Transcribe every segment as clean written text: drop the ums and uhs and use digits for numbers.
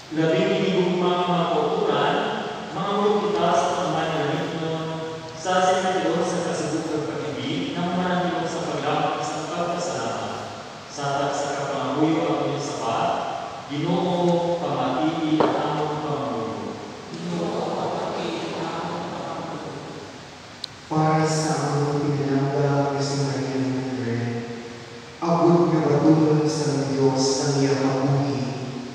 Labing inigugmang mga kauturan, mga mulukitas at amay na ritmo, sa sinatilo sa kasabukang pag-ibig, ng manatilo sa paglamat sa pagkasalamat, sa kapangabuyo ang inyong sapat, Ginoo, pamati at among pamamuyo. Para sa among pinalangga ng Maria Madre, abot nga matulog sa Diyos ang iyang mabuhi,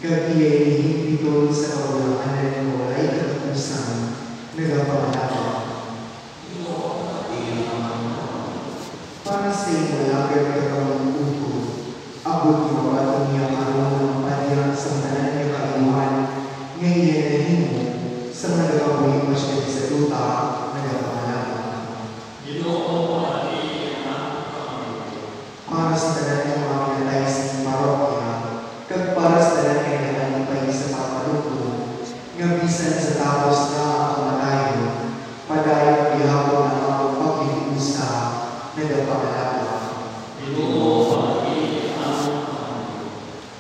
kag iya'y himpiton sa kawalanganan ng walay katapusan, nagapangalawa. Para sa iyong lagad kakamang-utod, abot nga mabatong niya karoon ng padya sa tanan niya kainuhan, nga iya'y nahimo sa mga nagabuhi masyad sa duta, nagapangalawa. Para sa tanan ng mga pinatay sa parokya, kag para sa tanan ng nakalipay sa papaluto, nga bisan sa tapos na ang kamatayon, padayon gihapon ang among pagliusa, nagapangalawa.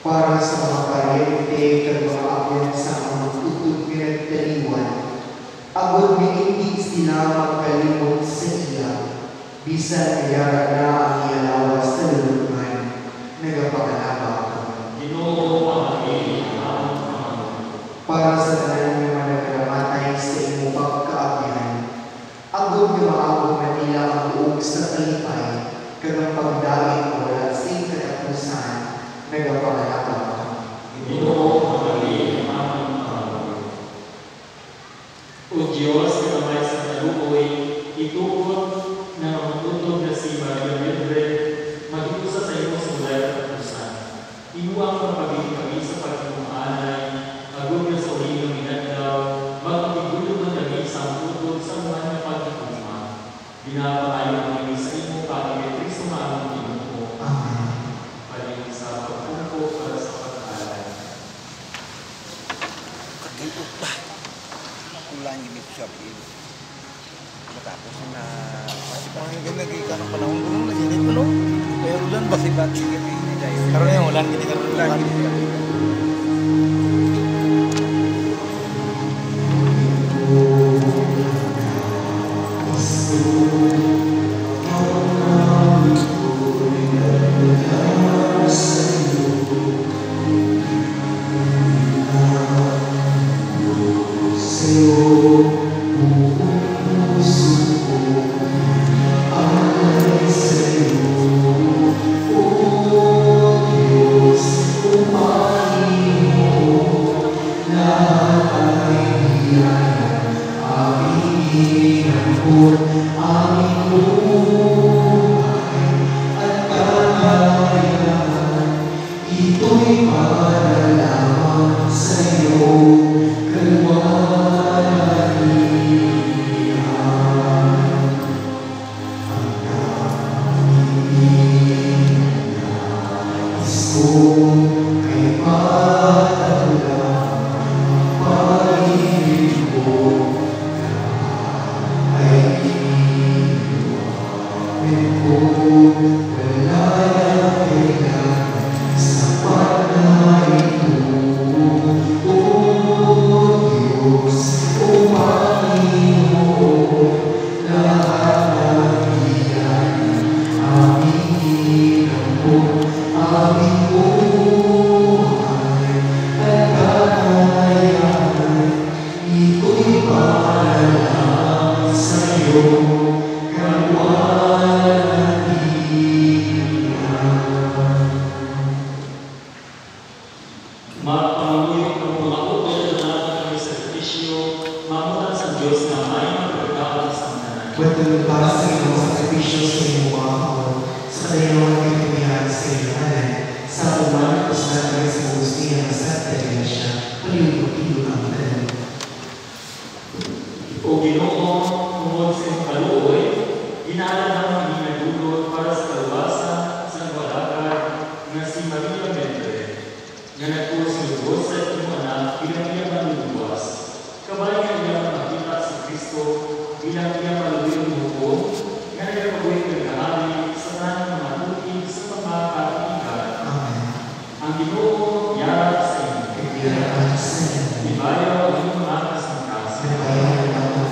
Para sa mga paryente kag mga abyan sa among utod nga nagtaliwan, agod nga hindi sila magkalimot sa iya, bisan kayara na ang iyalawas sa lulungan, nagapangalawa. Para sa tanan nga managaramatay sa imong pagkaabyan, agod nga maabot na nila ang buog sa kalipay, kag ang pagdaig na wala sing katapusan, nagapangalawa. O Diyos, kamay sa taluoy, itukod na magtutog na si Maria Madre, magitusa sa iyo sa walay katapusan. Inuwang magpabili kami sa pagkinumaanay, agod na sa uling ng inadlaw, magpapigulo ng dami sa tutod sa mga na pagkikuma. Binapaayon kami sa imo, Panginoon Kristo maamong Ginoo. Amen. Paling sa pagpungko para sa pag-alay. Kulang yung siya matapos na masipangin lagi ka ng panahon ko nung nasinit mo no? Pero ulan basibat sige ini dahil karon yung ulan gini karon ulan O Ginoo, tungod sa iyong kaluoy, ginaalam ang inyong nagdulot para sa kaluwasan sa nagwalakad nga si Maria Madre, nga nagpusulubos sa iyong anak bilang iyang maluluwas. Kabay nga iyang makita si Kristo bilang iyang maluluyong hukom, nga nagkabuhay kagahari sa tanang mga tutig sa mga kaibigan. Amen. Ang Ginoo, yarap sa inyo. Kaya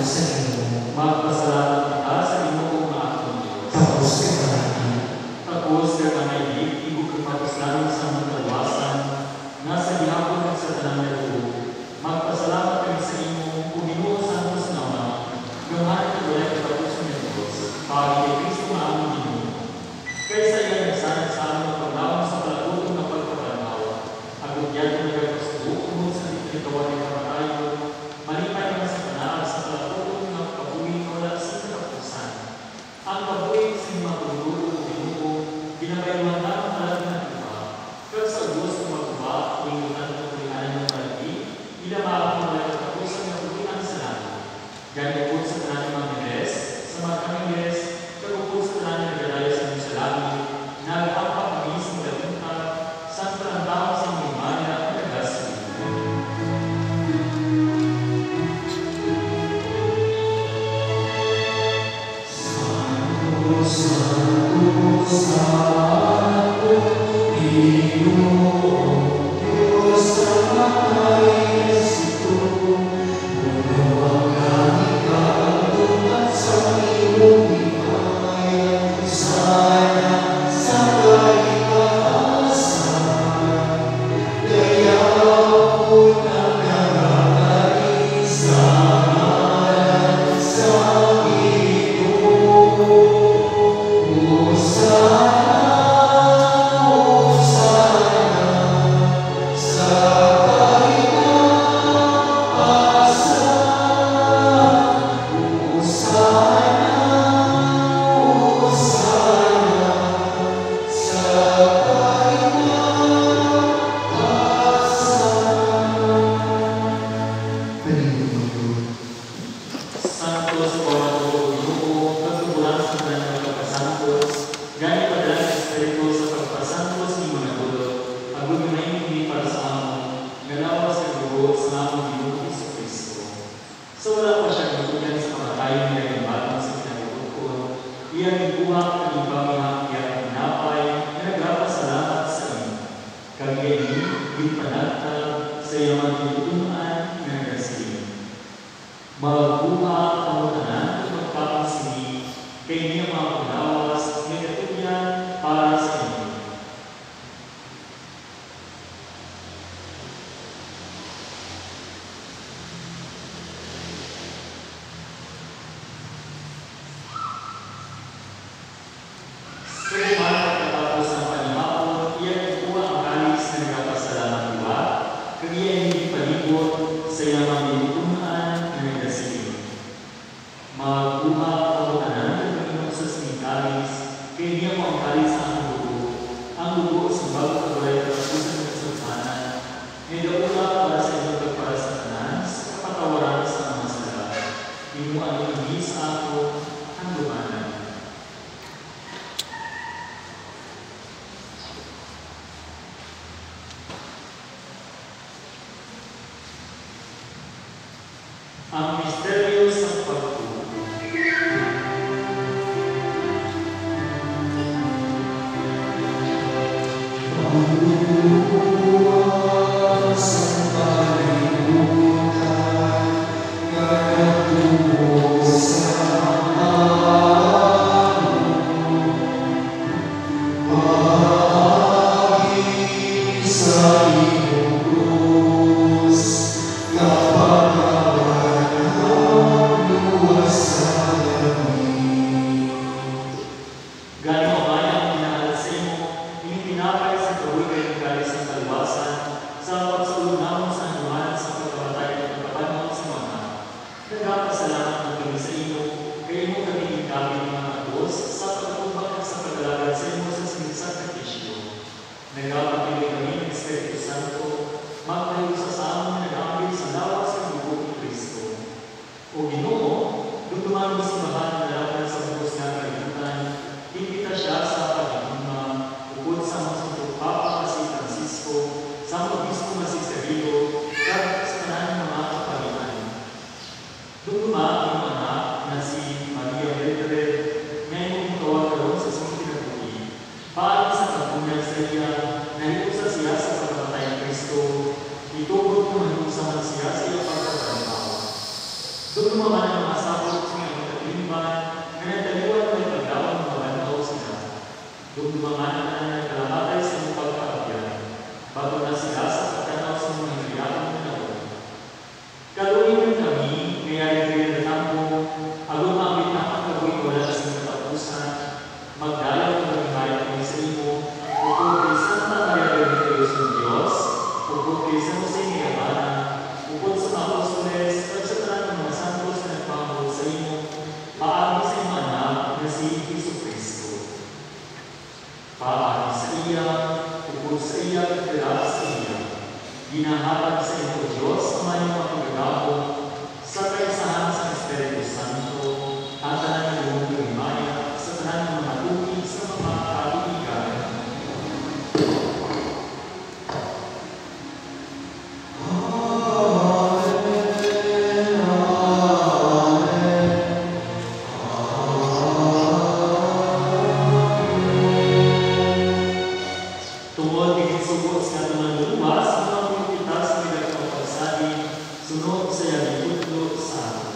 sa iyo. Magpasalamat kita sa imong mga akong Diyos. Tapos ka marami. Tapos ka kanayik, ibig kapatuslanan sa mga kawasan, nasa gihapon at sa tanang nalubo. Magpasalamat kami sa imong Ginoo Santos naman, gamahan ka wala kapatusan ng Diyos, para kay Kristo nga among Ginoo. Kaysa iya nagsanad sa aming paglawan sa palagutong ng pagpapanawa, agudyan ko nagkagusto, umod sa dikitawa ng kamatayon, malipay naman sa panaag sa palagutong ng kabuhi wala sa katapusan. Ang kabuhi sa mga pagluto ng Ginoo, ginabayuhan na ang palagi ng iba. Kaya sa Diyos ng magkuha, lingunan ng kulihanan ng palagi, ilamang ang mga katapusan ng kulihan sa langit. Ganyan po sa tanan ng mga Mires, sa mga Kamingres, kagupod sa tanan ng nagdadaya sa mga salami, nag-ampak kami sa mga tingkap, sa tarantang sa mga imanya at nagagas sa Ginoo. Santos Pamato Ginoo, pagtubulan sa tanan ng pagpasantos, gani padala ng Espiritu sa pagpasantos ni Managulo, agud ginahimik para sa amon, ganawa sa dugo sa amon Ginoo Jesucristo. Sa wala pa siya gitugan sa kamatayon niya ng batang sa kinabubuon, iyang ibuhak ang ibang ihangkya ng napay na nagpapasalamat sa inyo. Kagayani, ginpanatag sa iyang tinutunan na nagasiling. Magbuha ang tanan at magpapasini kay niya mga pulawas may katulyan para sa inyo. Sa iman pagkatapos ng panimapon, iyan ikuha ang kalis na nagpapasalamat iwa, kaya hindi palibot sa iyang mga tinutunan na nagasiling. Magbuha ang tanan ng Panginoon sa sinikalis, kaya niya mo ang kalis ang dugo sa bagong kagulay at kapusan ng kasultanan, may daula para sa inyong pagpara sa tanan, sa kapatawaran sa mga sala. Inuan niyo kami sa ako ang lumanan. Ang misteryo sa pagtubo. Sa Ginahatag sa iyo, O Diyos, ang mayong mapagagawa sa kaisahan sa Espiritu Santo, ang tanan ng iyong himaya sa tanan ng mga tubig sa mga kaibigan. Tungod higit sugo sa ato ng luwas, mga kita sa mga pagsabi, sunod sa iyang itutlo sa ato.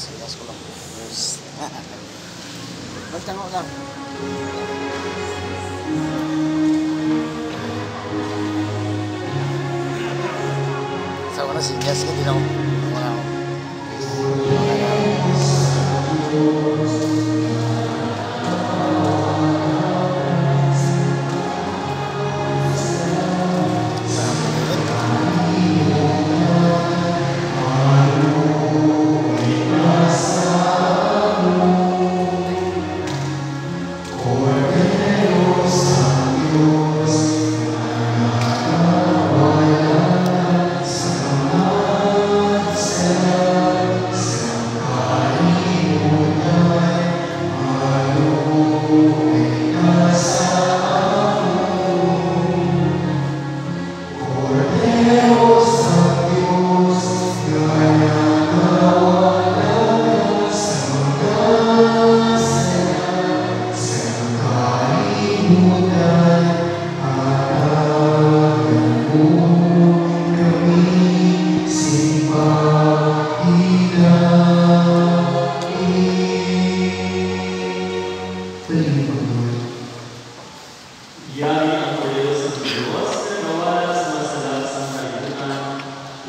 Sinas ko lang. Magtango lang. Sa una sinas ka din ako.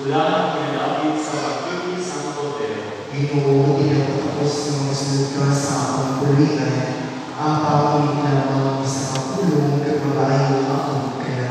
mula ang pinalapit sa pagkitis ang kordero. Ginoo, tinatapos ng masunod ka sa akong pulikan, ang pamilya lamang sa kapulong at mabayo akong kaya.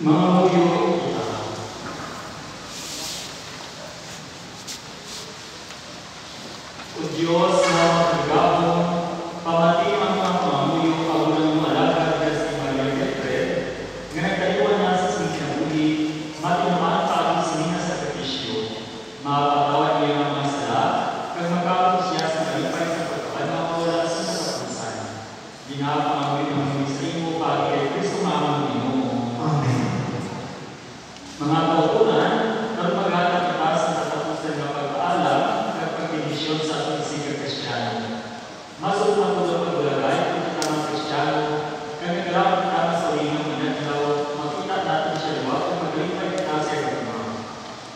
Mga muyo, kita. O Diyos na magagabong, pamati ang mga pamamuyo kaulang mo alagad ka si Maria Petred, nga nagkaliwan na sa sinisinabuli, matinamaan pa ang sinina sa kapisyo, mapatawan niya ang mga sala, kag magkabot siya sa kalipay sa pagkakanaw wala sa nakapusan. Ginapangamoy ng mga mo pagi kay Kristo mamang Ginoo. Amen. Mga kautunan, nang maghatag kita sa katapusan ng pag-aalam at pag-bendisyon sa ating sigang Kristiyano. Masok na po sa pagbulagay kung kita ng Kristiyano, kami kailangan kita sa ulingang inaglaw, makita natin siya luwa kung maglipay kita sa iba.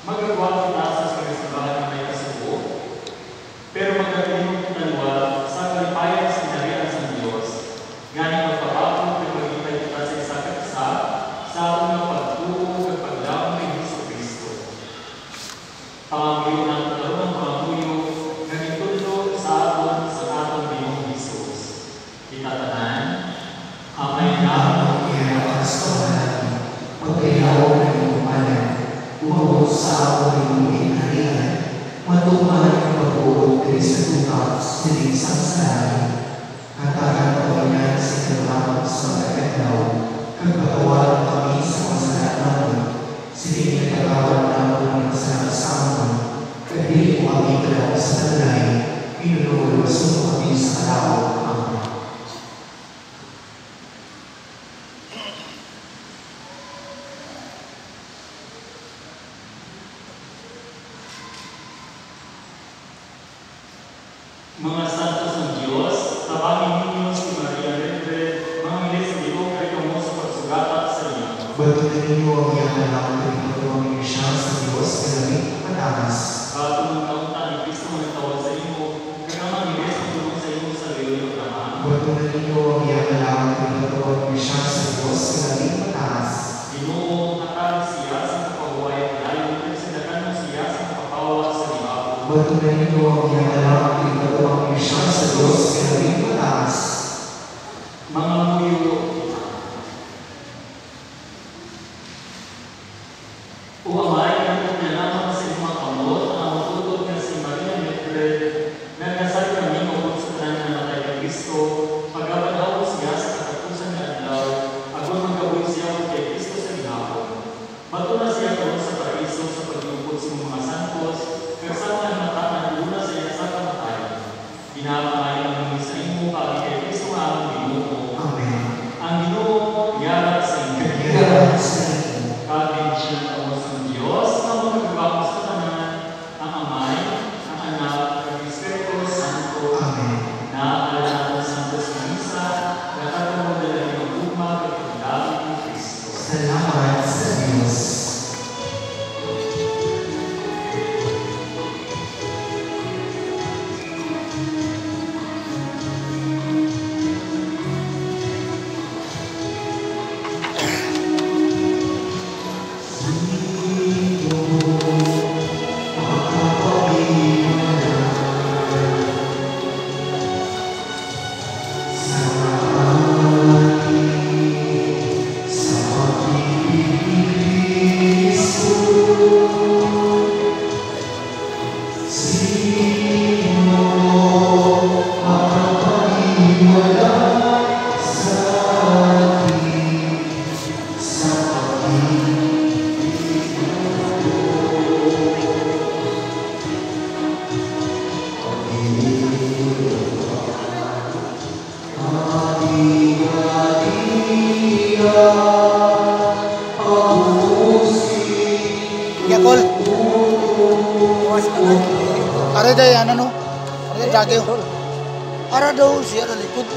Magagawa kita sa sinasabahan ng may kasubo, pero magagaling kita luwa sa kalipayan sa sinarihan sa Diyos. Gani magpapapong kung maglipay kita sa isa sa atong ng pagtuo at paglaong ng Hesus Kristo. Pangamuyo ng katarungang pangamuyo na nitulo sa aton sa atong Ginoong Hesus. Itatanan, amay na ang Kaya kasawalan, pagkayaw ng umalan, umabot sa ating inarihan, matuman ang pag-uod kay sa tutak sa isang sarali, katakan kawalan sa kalaman sa magkakadaw, kagpatawaran kami sa masalanan namin, sige nagkakawan namin ng masalanan sa amin, kadili ko kami kalaw sa talay, pinululuwasun kami sa kalaw. Amen. mga santos ng Diyos, tabangin ninyo si Maria Petred, mga milis ng Diyos kay kamo sa pagsugatat sa iya. Batunan ninyo ang iyang alam at ipagawang niyo siya sa Diyos kalabing mataas. Katunong kaunta ni Kristo ang tawag sa imo, kagamang milis ang tulong sa imo sa leon ng Abraham. Batunan ninyo ang iyang alam at ipagawang niyo siya sa Diyos kalabing mataas. Ginoo, hatag siya sa kapahuway at layo, pero sindakan mo siya sa kapawa sa libago. Batunan ninyo ang iyang alam at ipagawang niyo siya sa Diyos kalabing mataas. Mga muyo, o amay, ang lamang sa mga kamot, ang matutod nga si Maria Petred, nagkasal kami mabot sa tanan na namatay kay Kristo, pagkabadaw siya sa katapusan na adlaw, agon magkabuhi siya kay Kristo sa gihapon. Matuna siya karon sa paraiso sa paglumpod sa mga santos, kasama ang mata na una sa iya sa kamatayan. Ginapangay ang mga sa imo pagi kay Kristo nga ang Ginoo. Amen. Ang Ginoo yara sa inyo. Kaya sa inyo. Kabensyon ang sa Diyos na magagawa sa tanan, ang Amay, ang Anak, ang Espiritu Santo, Amen. na alala ng Santos Misa, na katulad ng luma at pagdami ng Kristo. Salamat sa Diyos. Yakol. Ara day ano no? Ara jage. Ara daw siya na likod.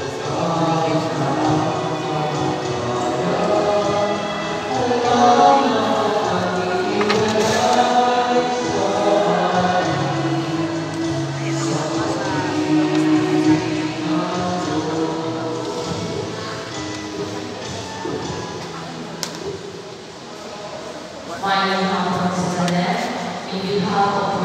My name is Constance, in behalf of